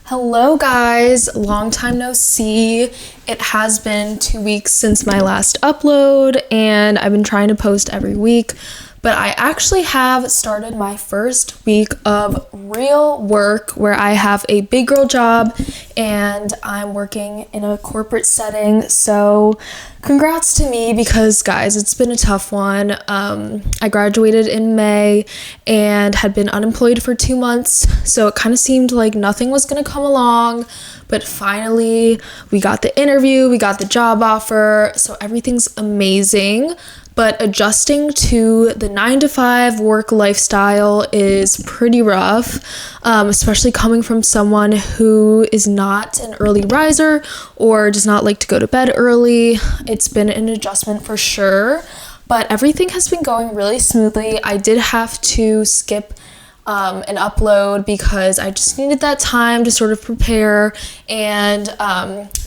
Hello guys, long time no see. It has been 2 weeks since my last upload and I've been trying to post every week, but I actually have started my first week of real work where I have a big girl job and I'm working in a corporate setting. So congrats to me because guys, it's been a tough one. I graduated in May and had been unemployed for 2 months, so it kind of seemed like nothing was going to come along, but finally we got the interview, we got the job offer, so everything's amazing. But adjusting to the 9-to-5 work lifestyle is pretty rough, especially coming from someone who is not an early riser or does not like to go to bed early. It's been an adjustment for sure, but everything has been going really smoothly. I did have to skip an upload because I just needed that time to sort of prepare and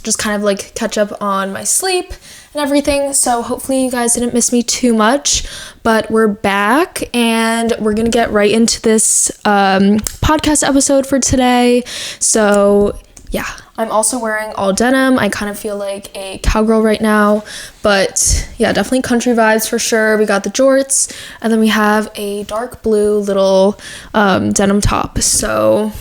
just kind of like catch up on my sleep and everything. So hopefully you guys didn't miss me too much, but we're back and we're gonna get right into this podcast episode for today. So yeah, I'm also wearing all denim. I kind of feel like a cowgirl right now, but yeah, definitely country vibes for sure. We got the jorts and then we have a dark blue little denim top. So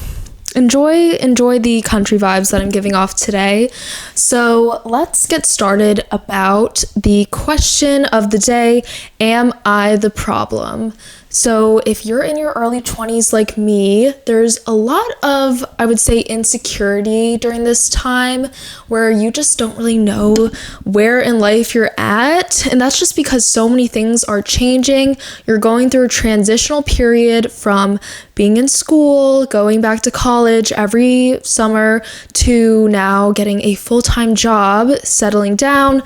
enjoy the country vibes that I'm giving off today. So let's get started about the question of the day. Am I the problem? So if you're in your early 20s like me, there's a lot of, I would say, insecurity during this time where you just don't really know where in life you're at. And that's just because so many things are changing. You're going through a transitional period from being in school, going back to college every summer, to now getting a full-time job, settling down,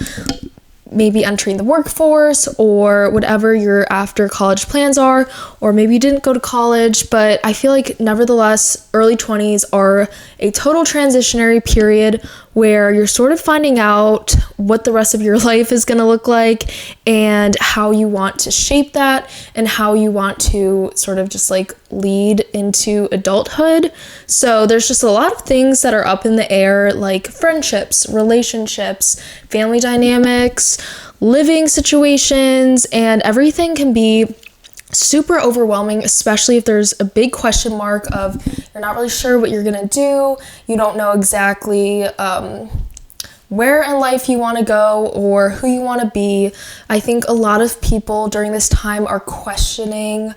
maybe entering the workforce or whatever your after college plans are, or maybe you didn't go to college, but I feel like nevertheless, early 20s are a total transitionary period where you're sort of finding out what the rest of your life is going to look like and how you want to shape that and how you want to sort of just like lead into adulthood. So there's just a lot of things that are up in the air, like friendships, relationships, family dynamics, living situations, and everything can be super overwhelming, especially if there's a big question mark of you're not really sure what you're gonna do, you don't know exactly where in life you want to go or who you want to be. I think a lot of people during this time are questioning,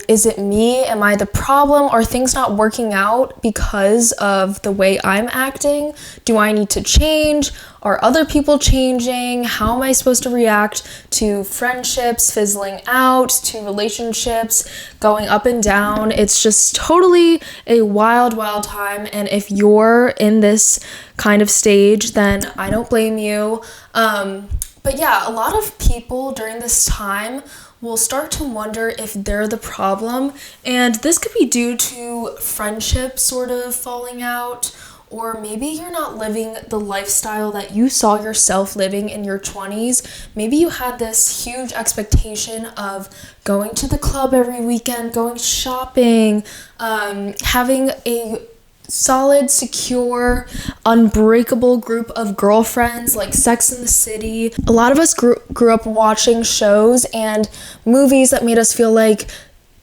is it me? Am I the problem? Are things not working out because of the way I'm acting? Do I need to change? Are other people changing? How am I supposed to react to friendships fizzling out, to relationships going up and down? It's just totally a wild time. And if you're in this kind of stage, then I don't blame you. But yeah, a lot of people during this time will start to wonder if they're the problem. And this could be due to friendships sort of falling out, or maybe you're not living the lifestyle that you saw yourself living in your 20s. Maybe you had this huge expectation of going to the club every weekend, going shopping, having a solid, secure, unbreakable group of girlfriends like Sex and the City. A lot of us grew up watching shows and movies that made us feel like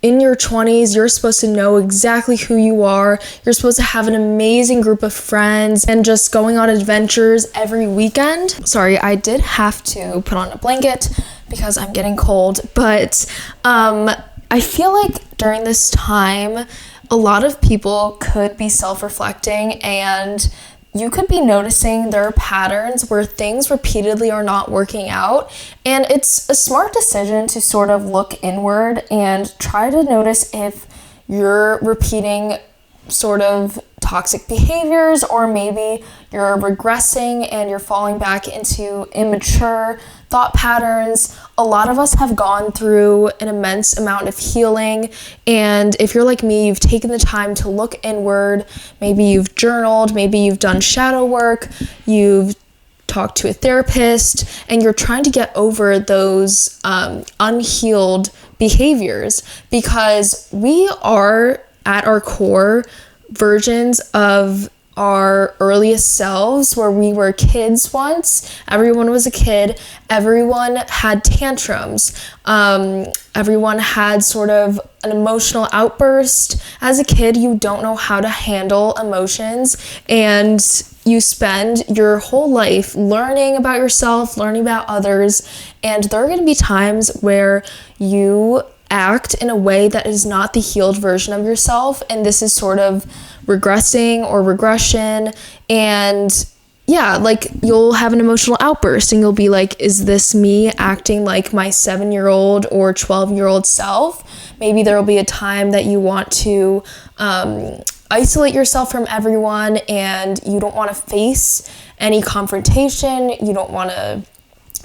in your 20s, you're supposed to know exactly who you are. You're supposed to have an amazing group of friends and just going on adventures every weekend. Sorry, I did have to put on a blanket because I'm getting cold, but I feel like during this time, a lot of people could be self-reflecting and you could be noticing there are patterns where things repeatedly are not working out. And it's a smart decision to sort of look inward and try to notice if you're repeating sort of toxic behaviors, or maybe you're regressing and you're falling back into immature thought patterns. A lot of us have gone through an immense amount of healing, and if you're like me, you've taken the time to look inward. Maybe you've journaled, maybe you've done shadow work, you've talked to a therapist, and you're trying to get over those unhealed behaviors, because we are at our core versions of our earliest selves where we were kids once. Everyone was a kid. Everyone had tantrums. Everyone had sort of an emotional outburst. As a kid, you don't know how to handle emotions, and you spend your whole life learning about yourself, learning about others, and there are going to be times where you act in a way that is not the healed version of yourself, and this is sort of regressing or regression. And yeah, like you'll have an emotional outburst and you'll be like, is this me acting like my 7-year-old or 12-year-old self? Maybe there will be a time that you want to isolate yourself from everyone and you don't want to face any confrontation. You don't want to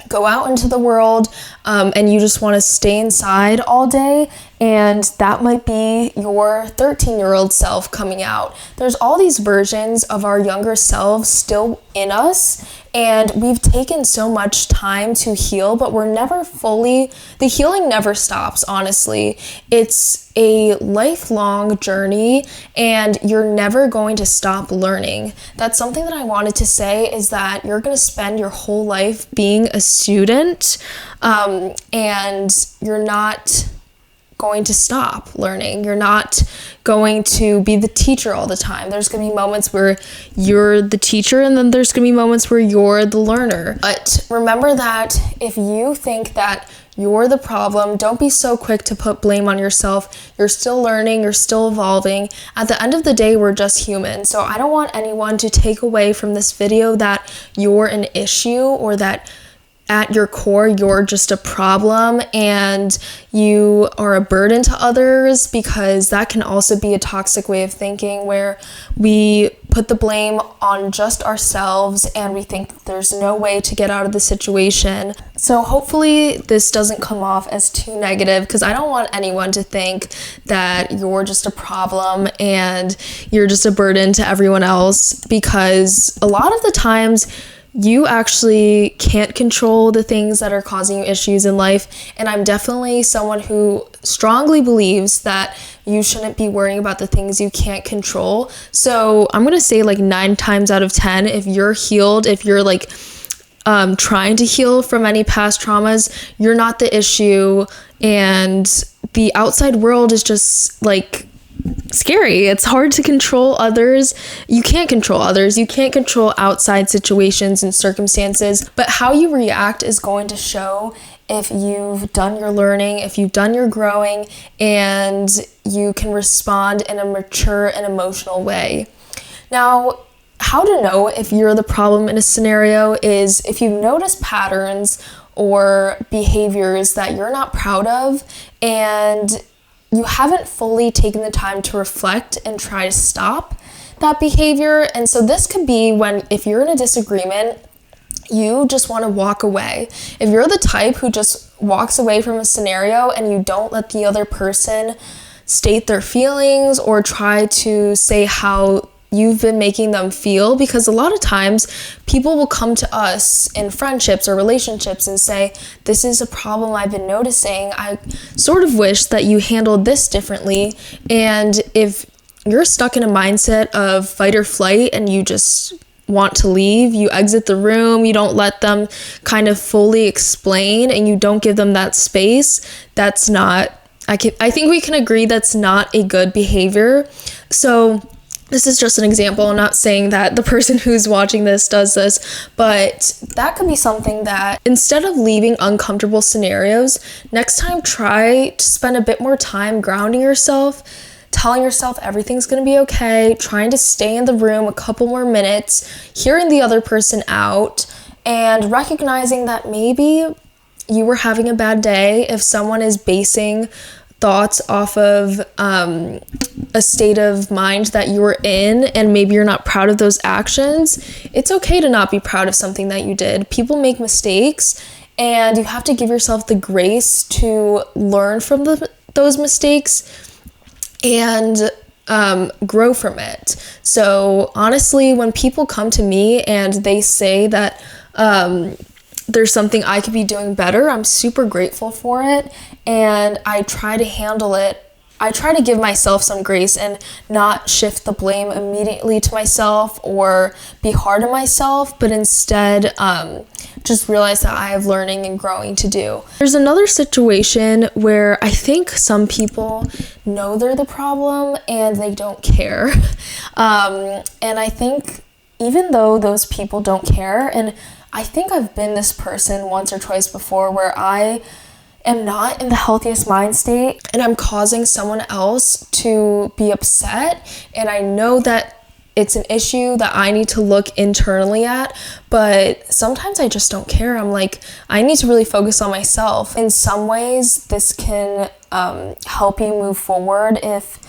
go out into the world, and you just want to stay inside all day, and that might be your 13-year-old self coming out. There's all these versions of our younger selves still in us, and we've taken so much time to heal, but the healing never stops, honestly. It's a lifelong journey, and you're never going to stop learning. That's something that I wanted to say, is that you're going to spend your whole life being a student, and you're not going to stop learning. You're not going to be the teacher all the time. There's going to be moments where you're the teacher, and then there's going to be moments where you're the learner. But remember that if you think that you're the problem, don't be so quick to put blame on yourself. You're still learning, you're still evolving. At the end of the day, we're just human. So I don't want anyone to take away from this video that you're an issue, or that at your core, you're just a problem and you are a burden to others, because that can also be a toxic way of thinking where we put the blame on just ourselves and we think there's no way to get out of the situation. So hopefully this doesn't come off as too negative, because I don't want anyone to think that you're just a problem and you're just a burden to everyone else, because a lot of the times you actually can't control the things that are causing you issues in life. And I'm definitely someone who strongly believes that you shouldn't be worrying about the things you can't control. So I'm going to say like 9 times out of 10, if you're healed, if you're like trying to heal from any past traumas, you're not the issue. And the outside world is just like scary. It's hard to control others. You can't control others. You can't control outside situations and circumstances, but how you react is going to show if you've done your learning, if you've done your growing, and you can respond in a mature and emotional way. Now, how to know if you're the problem in a scenario is if you notice patterns or behaviors that you're not proud of, and you haven't fully taken the time to reflect and try to stop that behavior. And so this could be when, if you're in a disagreement, you just want to walk away. If you're the type who just walks away from a scenario and you don't let the other person state their feelings or try to say how you've been making them feel, because a lot of times people will come to us in friendships or relationships and say, this is a problem I've been noticing. I sort of wish that you handled this differently. And if you're stuck in a mindset of fight or flight and you just want to leave, you exit the room, you don't let them kind of fully explain, and you don't give them that space, that's not, I think we can agree that's not a good behavior. So this is just an example. I'm not saying that the person who's watching this does this, but that could be something that, instead of leaving uncomfortable scenarios, next time try to spend a bit more time grounding yourself, telling yourself everything's going to be okay, trying to stay in the room a couple more minutes, hearing the other person out, and recognizing that maybe you were having a bad day. If someone is basing thoughts off of a state of mind that you were in, and maybe you're not proud of those actions, it's okay to not be proud of something that you did. People make mistakes, and you have to give yourself the grace to learn from those mistakes and grow from it. So honestly, when people come to me and they say that there's something I could be doing better, I'm super grateful for it, and I try to handle it I try to give myself some grace and not shift the blame immediately to myself or be hard on myself, but instead just realize that I have learning and growing to do. There's another situation where I think some people know they're the problem and they don't care. And I think even though those people don't care, and I think I've been this person once or twice before where I am not in the healthiest mind state and I'm causing someone else to be upset, and I know that it's an issue that I need to look internally at, but sometimes I just don't care. I'm like, I need to really focus on myself. In some ways, this can help you move forward if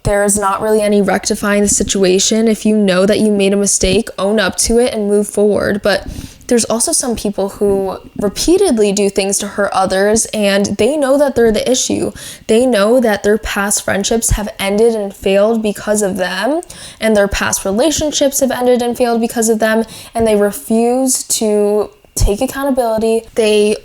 there's not really any rectifying the situation. If you know that you made a mistake, own up to it and move forward. But there's also some people who repeatedly do things to hurt others, and they know that they're the issue. They know that their past friendships have ended and failed because of them, and their past relationships have ended and failed because of them, and they refuse to take accountability. They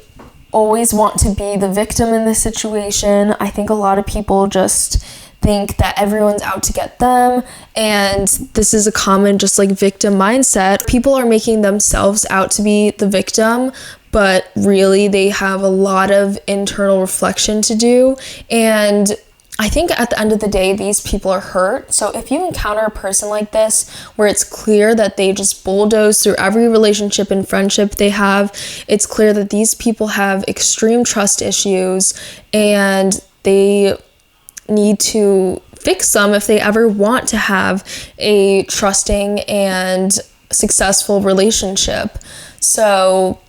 always want to be the victim in this situation. I think a lot of people just think that everyone's out to get them, and this is a common just like victim mindset. People are making themselves out to be the victim, but really they have a lot of internal reflection to do. And I think at the end of the day, these people are hurt. So if you encounter a person like this, where it's clear that they just bulldoze through every relationship and friendship they have, it's clear that these people have extreme trust issues, and they need to fix them if they ever want to have a trusting and successful relationship. So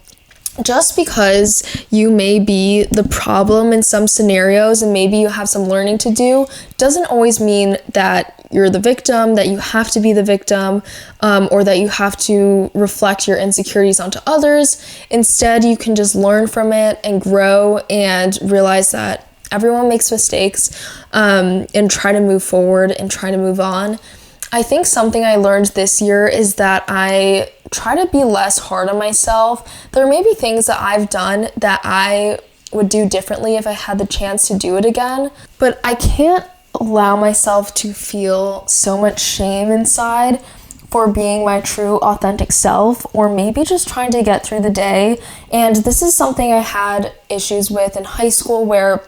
just because you may be the problem in some scenarios and maybe you have some learning to do, doesn't always mean that you're the victim, that you have to be the victim, or that you have to reflect your insecurities onto others. Instead, you can just learn from it and grow and realize that everyone makes mistakes, and try to move forward and try to move on. I think something I learned this year is that I try to be less hard on myself. There may be things that I've done that I would do differently if I had the chance to do it again, but I can't allow myself to feel so much shame inside for being my true authentic self, or maybe just trying to get through the day. And this is something I had issues with in high school, where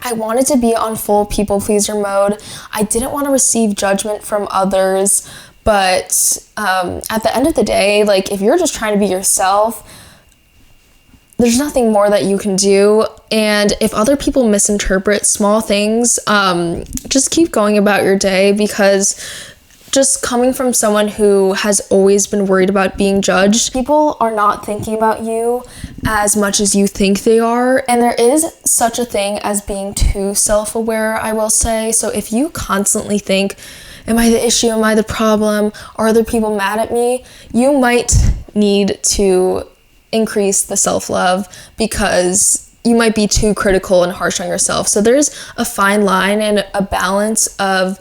I wanted to be on full people pleaser mode. I didn't want to receive judgment from others, but at the end of the day, like, if you're just trying to be yourself, there's nothing more that you can do. And if other people misinterpret small things, just keep going about your day, because just coming from someone who has always been worried about being judged, people are not thinking about you as much as you think they are. And there is such a thing as being too self-aware, I will say. So if you constantly think, am I the issue? Am I the problem? Are other people mad at me? You might need to increase the self-love, because you might be too critical and harsh on yourself. So there's a fine line and a balance of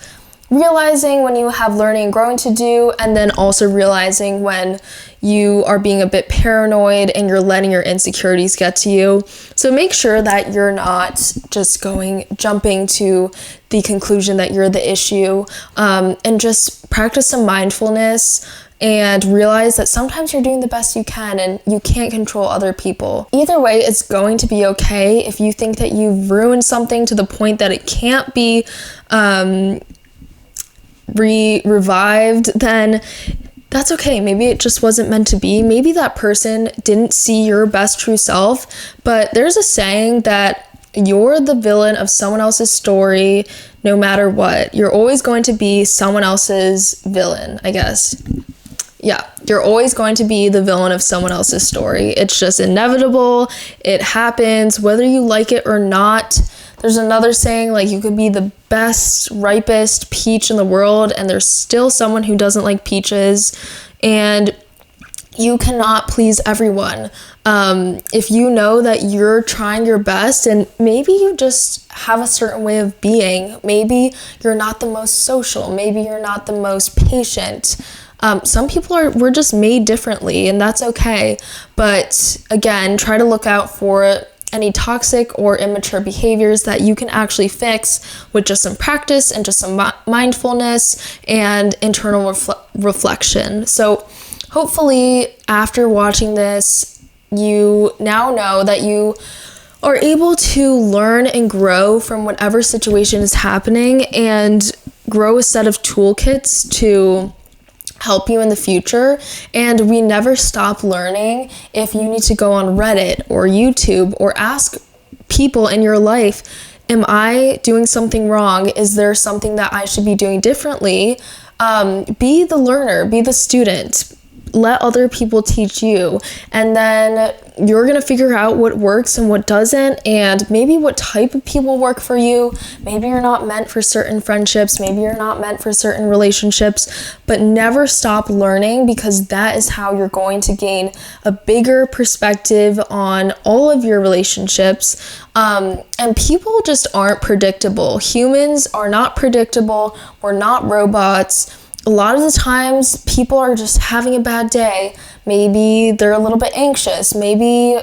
realizing when you have learning and growing to do, and then also realizing when you are being a bit paranoid and you're letting your insecurities get to you. So make sure that you're not just jumping to the conclusion that you're the issue, and just practice some mindfulness and realize that sometimes you're doing the best you can and you can't control other people. Either way, it's going to be okay. If you think that you've ruined something to the point that it can't be revived, then that's okay. Maybe it just wasn't meant to be. Maybe that person didn't see your best true self, but there's a saying that you're the villain of someone else's story no matter what. You're always going to be someone else's villain, I guess. Yeah, you're always going to be the villain of someone else's story. It's just inevitable. It happens whether you like it or not. There's another saying, like, you could be the best, ripest peach in the world, and there's still someone who doesn't like peaches, and you cannot please everyone. If you know that you're trying your best, and maybe you just have a certain way of being, maybe you're not the most social, maybe you're not the most patient. Some people we're just made differently, and that's okay. But again, try to look out for any toxic or immature behaviors that you can actually fix with just some practice and just some mindfulness and internal reflection. So hopefully after watching this, you now know that you are able to learn and grow from whatever situation is happening and grow a set of toolkits to help you in the future. And we never stop learning. If you need to go on Reddit or YouTube or ask people in your life, am I doing something wrong? Is there something that I should be doing differently? Be the learner, be the student. Let other people teach you, and then you're gonna figure out what works and what doesn't, and maybe what type of people work for you. Maybe you're not meant for certain friendships, maybe you're not meant for certain relationships, but never stop learning, because that is how you're going to gain a bigger perspective on all of your relationships. And people just aren't predictable. Humans are not predictable. We're not robots. A lot of the times people are just having a bad day. Maybe they're a little bit anxious. Maybe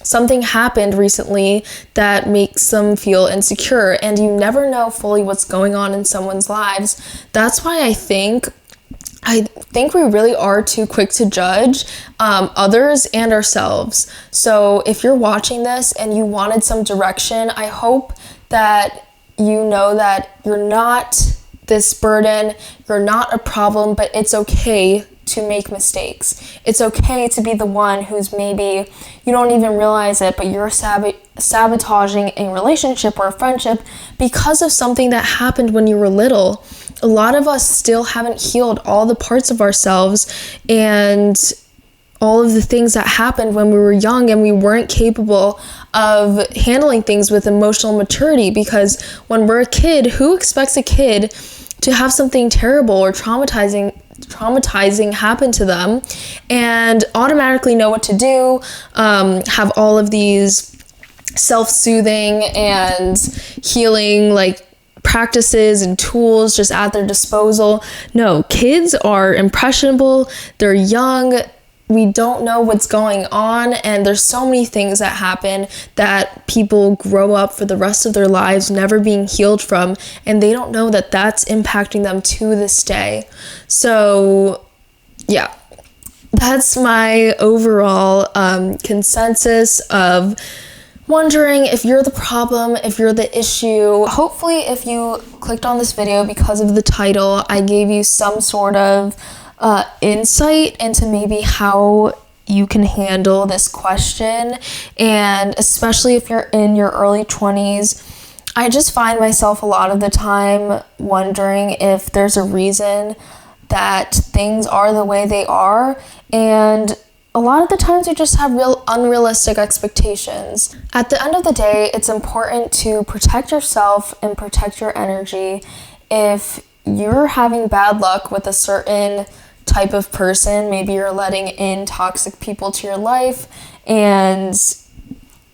something happened recently that makes them feel insecure, and you never know fully what's going on in someone's lives. That's why I think we really are too quick to judge others and ourselves. So if you're watching this and you wanted some direction, I hope that you know that you're not this burden, you're not a problem, but it's okay to make mistakes. It's okay to be the one who's maybe, you don't even realize it, but you're sabotaging a relationship or a friendship because of something that happened when you were little. A lot of us still haven't healed all the parts of ourselves and all of the things that happened when we were young and we weren't capable of handling things with emotional maturity, because when we're a kid, who expects a kid to have something terrible or traumatizing happen to them and automatically know what to do, have all of these self-soothing and healing practices and tools just at their disposal? No, kids are impressionable, they're young, we don't know what's going on, and there's so many things that happen that people grow up for the rest of their lives never being healed from, and they don't know that that's impacting them to this day. So yeah, that's my overall consensus of wondering if you're the problem, if you're the issue. Hopefully if you clicked on this video because of the title, I gave you some sort of insight into maybe how you can handle this question. And especially if you're in your early 20s, I just find myself a lot of the time wondering if there's a reason that things are the way they are, and a lot of the times we just have real unrealistic expectations. At the end of the day, it's important to protect yourself and protect your energy. If you're having bad luck with a certain type of person, maybe you're letting in toxic people to your life and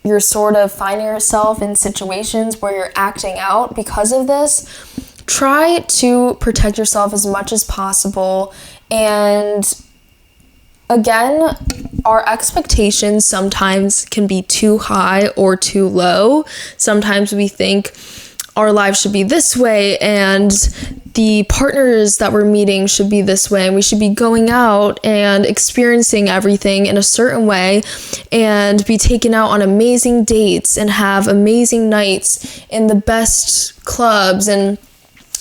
you're sort of finding yourself in situations where you're acting out because of this, try to protect yourself as much as possible. And again, our expectations sometimes can be too high or too low. Sometimes we think our lives should be this way and the partners that we're meeting should be this way, and we should be going out and experiencing everything in a certain way and be taken out on amazing dates and have amazing nights in the best clubs. And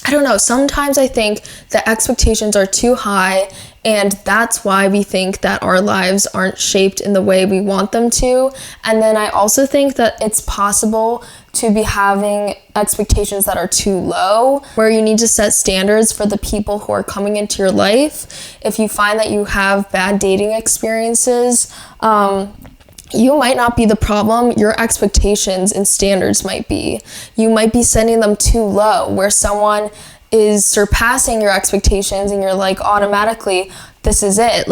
I don't know, sometimes I think the expectations are too high, and that's why we think that our lives aren't shaped in the way we want them to. And then I also think that it's possible to be having expectations that are too low, where you need to set standards for the people who are coming into your life. If you find that you have bad dating experiences, you might not be the problem, your expectations and standards might be. You might be setting them too low, where someone is surpassing your expectations and you're like, automatically, this is it,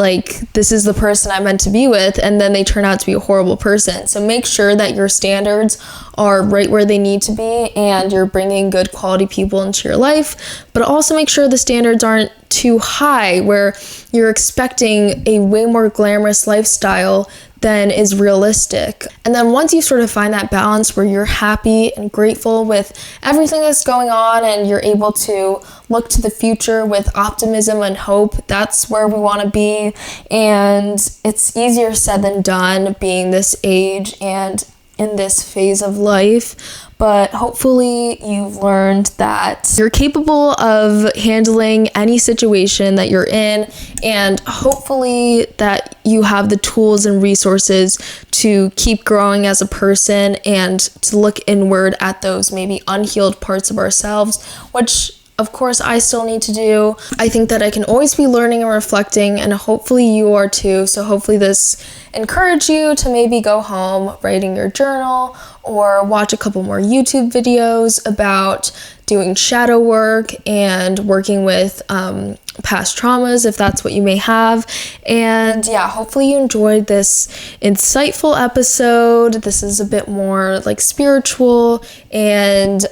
this is the person I'm meant to be with, and then they turn out to be a horrible person. So make sure that your standards are right where they need to be and you're bringing good quality people into your life, but also make sure the standards aren't too high where you're expecting a way more glamorous lifestyle then is realistic. And then once you sort of find that balance where you're happy and grateful with everything that's going on and you're able to look to the future with optimism and hope, that's where we want to be. And it's easier said than done being this age and in this phase of life. But hopefully you've learned that you're capable of handling any situation that you're in, and hopefully that you have the tools and resources to keep growing as a person and to look inward at those maybe unhealed parts of ourselves, which of course I still need to do. I think that I can always be learning and reflecting, and hopefully you are too. So hopefully this encouraged you to maybe go home, writing your journal, or watch a couple more YouTube videos about doing shadow work and working with past traumas, if that's what you may have. And yeah, hopefully you enjoyed this insightful episode. This is a bit more like spiritual and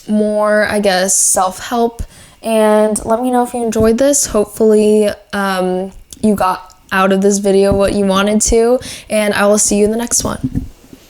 more, I guess, self-help. And let me know if you enjoyed this. Hopefully you got out of this video what you wanted to, and I will see you in the next one.